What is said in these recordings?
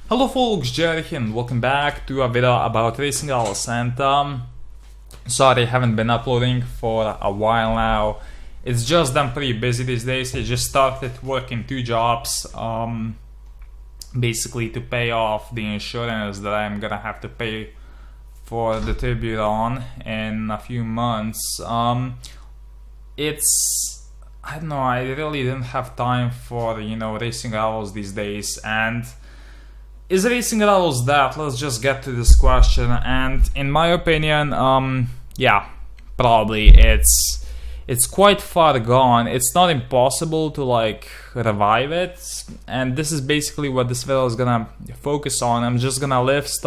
Hello folks, Jerry here and welcome back to a video about Racing Owls. And sorry I haven't been uploading for a while now. It's just that I'm pretty busy these days. I just started working 2 jobs basically to pay off the insurance that I'm gonna have to pay for the Tiburon in a few months. I don't know, I really didn't have time for Racing Owls these days. And is Racing Owls that? Let's just get to this question. And in my opinion, yeah, probably it's quite far gone. It's not impossible to revive it, and this is basically what this video is gonna focus on. I'm just gonna list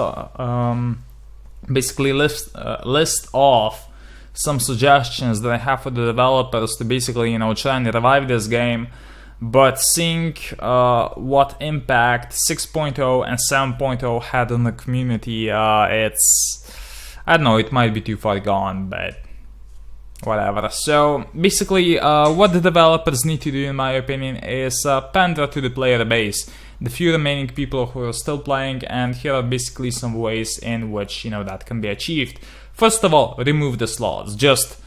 off some suggestions that I have for the developers to basically try and revive this game. But seeing what impact 6.0 and 7.0 had on the community, I don't know, it might be too far gone, but whatever. So basically, what the developers need to do, in my opinion, is pander to the player base, the few remaining people who are still playing, and here are basically some ways in which that can be achieved. First of all, remove the slots. Just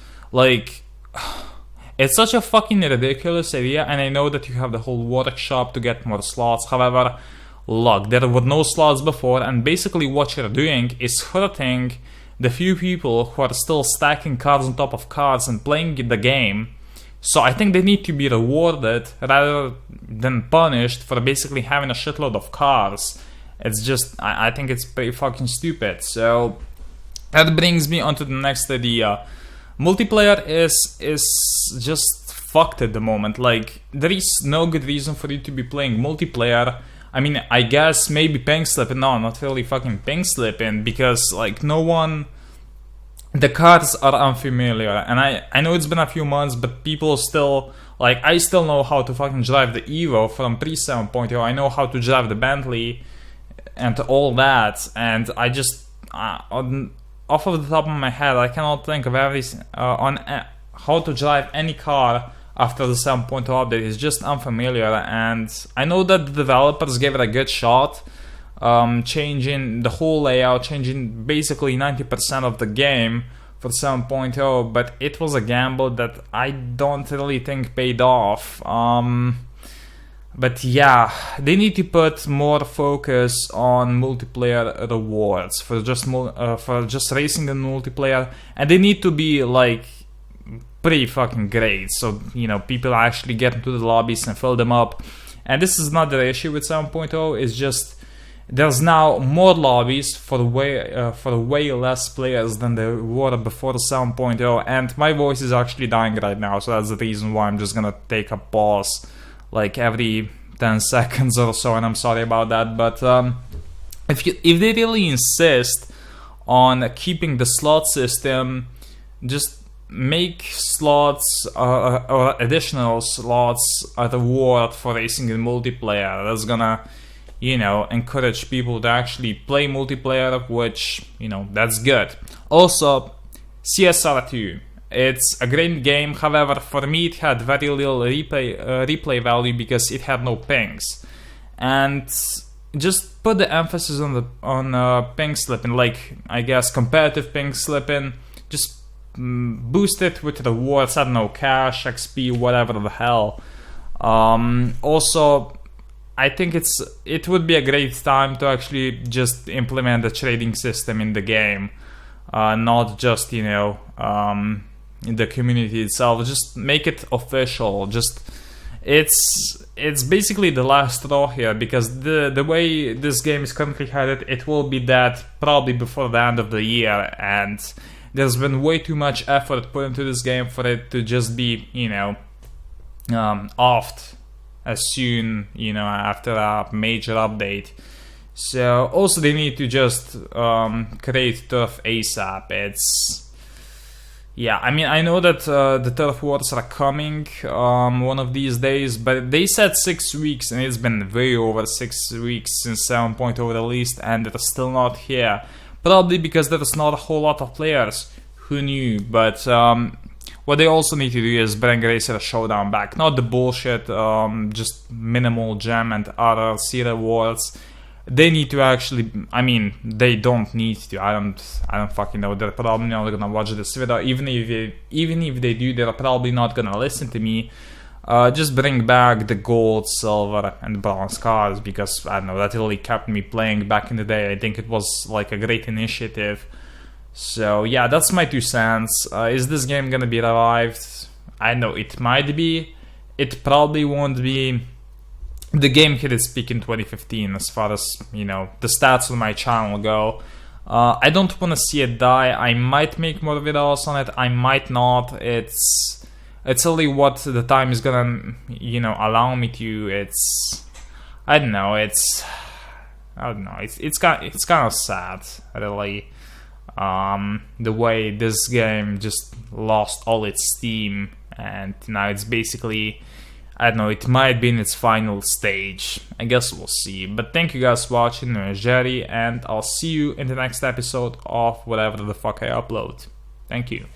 it's such a fucking ridiculous idea, and I know that you have the whole workshop to get more slots. However, look, there were no slots before, and basically what you're doing is hurting the few people who are still stacking cards on top of cards and playing the game. So I think they need to be rewarded rather than punished for basically having a shitload of cards. It's just, I think it's pretty fucking stupid. So that brings me on to the next idea. Multiplayer is just fucked at the moment. There is no good reason for you to be playing multiplayer. I mean, I guess maybe pink slipping. No, not really fucking pink slipping, because no one, the cards are unfamiliar, and I know it's been a few months, but people still, I still know how to fucking drive the Evo from pre 7.0. I know how to drive the Bentley and all that, and I just off of the top of my head, I cannot think of how to drive any car after the 7.0 update. Is just unfamiliar, and I know that the developers gave it a good shot, changing the whole layout, changing basically 90% of the game for 7.0, but it was a gamble that I don't really think paid off. But yeah, they need to put more focus on multiplayer rewards for just racing and multiplayer, and they need to be pretty fucking great, so people actually get into the lobbies and fill them up. And this is not the issue with 7.0. It's just there's now more lobbies for way less players than there were before 7.0, and my voice is actually dying right now, so that's the reason why I'm just gonna take a pause every 10 seconds or so, and I'm sorry about that. But if they really insist on keeping the slot system, just make slots or additional slots a reward for racing in multiplayer. That's gonna encourage people to actually play multiplayer, which that's good. Also, CSR2, it's a great game. However, for me it had very little replay value because it had no pings. And just put the emphasis on ping slipping, I guess competitive ping slipping. Just boost it with rewards, I don't know, cash, XP, whatever the hell. Also, I think it would be a great time to actually just implement the trading system in the game, not just in the community itself. Just make it official. It's basically the last straw here, because the way this game is currently headed, it will be dead probably before the end of the year, and there's been way too much effort put into this game for it to just be offed as soon after a major update. So also they need to just create turf ASAP. Yeah, I mean, I know that the turf wars are coming one of these days, but they said 6 weeks, and it's been way over 6 weeks since 7.0 released, and they're still not here. Probably because there's not a whole lot of players who knew, but what they also need to do is bring Racer Showdown back. Not the bullshit, just minimal gem and RRC rewards, they need to actually, I mean, they don't need to. I don't fucking know. They're probably not gonna watch this video. Even if they do, they're probably not gonna listen to me. Just bring back the gold, silver, and bronze cards, because I don't know, that really kept me playing back in the day. I think it was like a great initiative. So yeah, that's my 2 cents. Is this game gonna be revived? I know it might be. It probably won't be. The game hit its peak in 2015 as far as, you know, the stats on my channel go. I don't want to see it die. I might make more videos on it, I might not. It's only what the time is gonna, you know, allow me to. I don't know, it's kind of sad, really. The way this game just lost all its steam, and now it's basically, I don't know, it might be in its final stage. I guess we'll see. But thank you guys for watching, Jerry, and I'll see you in the next episode of whatever the fuck I upload. Thank you.